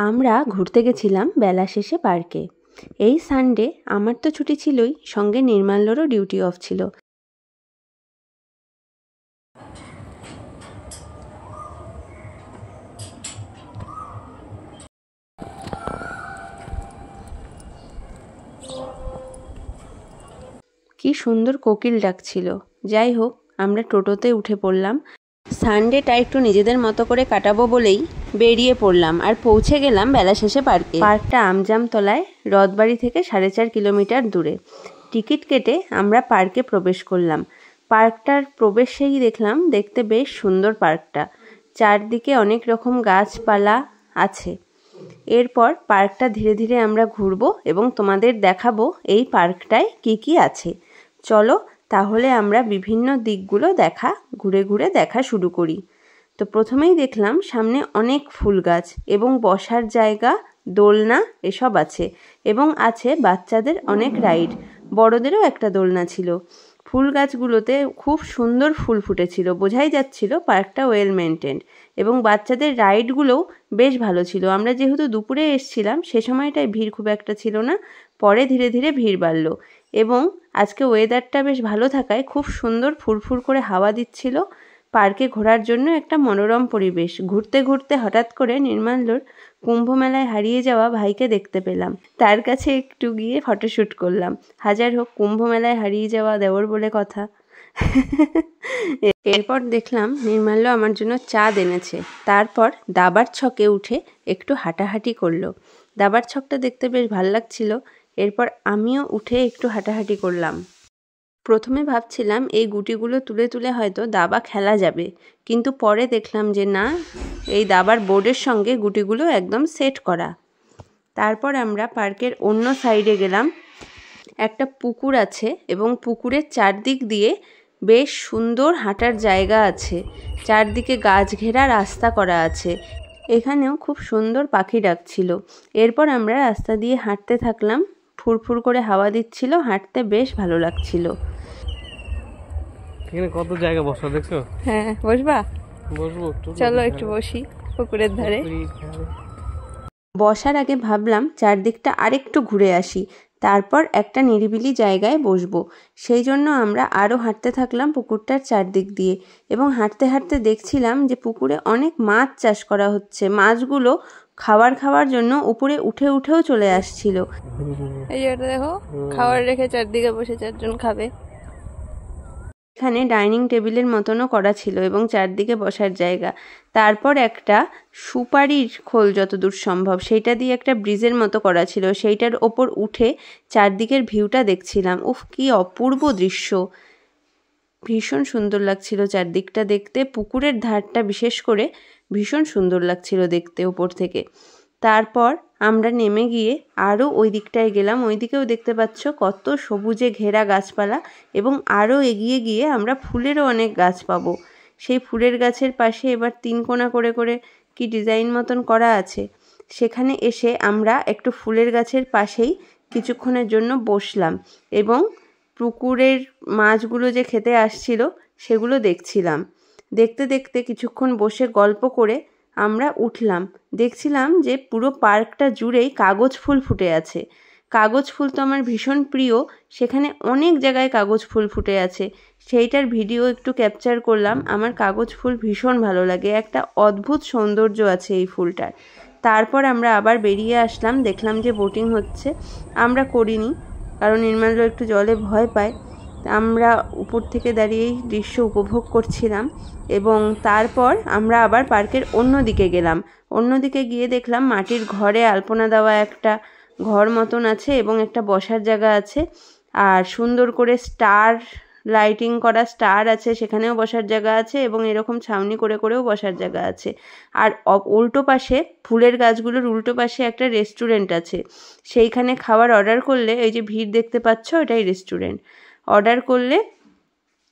আমরা ঘুরতে গেছিলাম বেলা শেষে পার্কে। এই সানডে আমার তো ছুটি ছিলই, সঙ্গে নির্মাল্যরও ডিউটি অফ ছিল। কি সুন্দর কোকিল ডাকছিল। যাই হোক, আমরা টোটোতে উঠে পড়লাম। সানডেটা একটু নিজেদের মতো করে কাটাবো বলেই বেরিয়ে পড়লাম আর পৌঁছে গেলাম বেলা শেষে পার্কে। পার্কটা আমজামতলায়, রথবাড়ি থেকে 4.5 কিলোমিটার দূরে। টিকিট কেটে আমরা পার্কে প্রবেশ করলাম। পার্কটার প্রবেশেই দেখলাম দেখতে বেশ সুন্দর পার্কটা। চারদিকে অনেক রকম গাছপালা আছে। এরপর পার্কটা ধীরে ধীরে আমরা ঘুরবো এবং তোমাদের দেখাবো এই পার্কটায় কি কি আছে। চলো তাহলে আমরা বিভিন্ন দিকগুলো ঘুরে ঘুরে দেখা শুরু করি। তো প্রথমেই দেখলাম সামনে অনেক ফুল গাছ এবং বসার জায়গা, দোলনা এসব আছে এবং আছে বাচ্চাদের অনেক রাইড। বড়দেরও একটা দোলনা ছিল। ফুল গাছগুলোতে খুব সুন্দর ফুল ফুটেছিল, বোঝাই যাচ্ছিল পার্কটা ওয়েল মেনটেন্ড। এবং বাচ্চাদের রাইডগুলোও বেশ ভালো ছিল। আমরা যেহেতু দুপুরে এসছিলাম সে সময়টায় ভিড় খুব একটা ছিল না, পরে ধীরে ধীরে ভিড় বাড়লো। এবং আজকে ওয়েদারটা বেশ ভালো থাকায় খুব সুন্দর ফুরফুর করে হাওয়া দিচ্ছিল। পার্কে ঘোরার জন্য একটা মনোরম পরিবেশ। ঘুরতে ঘুরতে হঠাৎ করে নির্মাল্যর কুম্ভ মেলায় হারিয়ে যাওয়া ভাইকে দেখতে পেলাম। তার কাছে একটু গিয়ে ফটোশ্যুট করলাম। হাজার হোক, কুম্ভ মেলায় হারিয়ে যাওয়া দেওর বলে কথা। এরপর দেখলাম নির্মাল্য আমার জন্য চা এনেছে। তারপর দাবার ছকে উঠে একটু হাঁটাহাঁটি করলো। দাবার ছকটা দেখতে বেশ ভালো লাগছিল। এরপর আমিও উঠে একটু হাঁটাহাঁটি করলাম। প্রথমে ভাবছিলাম এই গুটিগুলো তুলে তুলে হয়তো দাবা খেলা যাবে, কিন্তু পরে দেখলাম যে না, এই দাবার বোর্ডের সঙ্গে গুটিগুলো একদম সেট করা। তারপর আমরা পার্কের অন্য সাইডে গেলাম। একটা পুকুর আছে এবং পুকুরের চারদিক দিয়ে বেশ সুন্দর হাঁটার জায়গা আছে। চারদিকে গাছ ঘেরা রাস্তা করা আছে। এখানেও খুব সুন্দর পাখি ডাকছিল। এরপর আমরা রাস্তা দিয়ে হাঁটতে থাকলাম। ফুরফুর করে হাওয়া দিচ্ছিল, হাঁটতে বেশ ভালো লাগছিল। এখানে কত জায়গা বসা দেখছো? হ্যাঁ, বসবা? বসবো। চলো একটু বসি পুকুরের ধারে। বসার আগে ভাবলাম চারদিকটা আরেকটু ঘুরে আসি, তারপর একটা নিরিবিলি জায়গায় বসবো। সেই জন্য আমরা আরও হাঁটতে থাকলাম পুকুরটার চারদিক দিয়ে। এবং হাঁটতে হাঁটতে দেখছিলাম যে পুকুরে অনেক মাছ চাষ করা হচ্ছে। মাছগুলো খাওয়ার জন্য উপরে উঠে উঠেও চলে আসছিল। এই যে দেখো, খাবার রেখে চারদিকে বসে চারজন খাবে। এখানে ডাইনিং টেবিলের মতনও করা ছিল এবং চারদিকে বসার জায়গা। তারপর একটা সুপারির খোল, যতদূর সম্ভব সেইটা দিয়ে একটা ব্রিজের মতো করা ছিল। সেইটার ওপর উঠে চারদিকের ভিউটা দেখছিলাম। উফ, কি অপূর্ব দৃশ্য! ভীষণ সুন্দর লাগছিল চারদিকটা দেখতে। পুকুরের ধারটা বিশেষ করে ভীষণ সুন্দর লাগছিল দেখতে ওপর থেকে। তারপর আমরা নেমে গিয়ে আরও ওই দিকটায় গেলাম। ওই দিকেও দেখতে পাচ্ছ কত সবুজে ঘেরা গাছপালা। এবং আরও এগিয়ে গিয়ে আমরা ফুলেরও অনেক গাছ পাবো। সেই ফুলের গাছের পাশে এবার 3 কোণা করে করে কি ডিজাইন মতন করা আছে। সেখানে এসে আমরা একটু ফুলের গাছের পাশেই কিছুক্ষণের জন্য বসলাম এবং পুকুরের মাছগুলো যে খেতে আসছিল সেগুলো দেখছিলাম। দেখতে দেখতে কিছুক্ষণ বসে গল্প করে আমরা উঠলাম। দেখছিলাম যে পুরো পার্কটা জুড়েই কাগজ ফুল ফুটে আছে। কাগজ ফুল তো আমার ভীষণ প্রিয়। সেখানে অনেক জায়গায় কাগজ ফুল ফুটে আছে। সেইটার ভিডিও একটু ক্যাপচার করলাম। আমার কাগজ ফুল ভীষণ ভালো লাগে। একটা অদ্ভুত সৌন্দর্য আছে এই ফুলটার। তারপর আমরা আবার বেরিয়ে আসলাম। দেখলাম যে বোটিং হচ্ছে। আমরা করিনি, কারণ নির্মাল্য একটু জলে ভয় পায়। আমরা উপর থেকে দাঁড়িয়েই দৃশ্য উপভোগ করছিলাম। এবং তারপর আমরা আবার পার্কের অন্য দিকে গেলাম। অন্যদিকে গিয়ে দেখলাম মাটির ঘরে আলপনা দেওয়া একটা ঘর মতন আছে এবং একটা বসার জায়গা আছে। আর সুন্দর করে স্টার লাইটিং করা স্টার আছে, সেখানেও বসার জায়গা আছে এবং এরকম ছাউনি করে করেও বসার জায়গা আছে। আর উল্টো পাশে, ফুলের গাছগুলোর উল্টো পাশে একটা রেস্টুরেন্ট আছে। সেইখানে খাবার অর্ডার করলে, এই যে ভিড় দেখতে পাচ্ছ, এটাই রেস্টুরেন্ট। অর্ডার করলে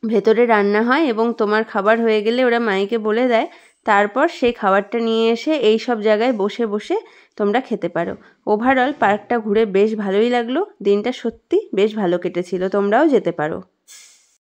ভেতরে রান্না হয় এবং তোমার খাবার হয়ে গেলে ওরা মাইকে বলে দেয়। তারপর সেই খাবারটা নিয়ে এসে এই সব জায়গায় বসে বসে তোমরা খেতে পারো। ওভারঅল পার্কটা ঘুরে বেশ ভালোই লাগলো। দিনটা সত্যি বেশ ভালো কেটেছিল। তোমরাও যেতে পারো।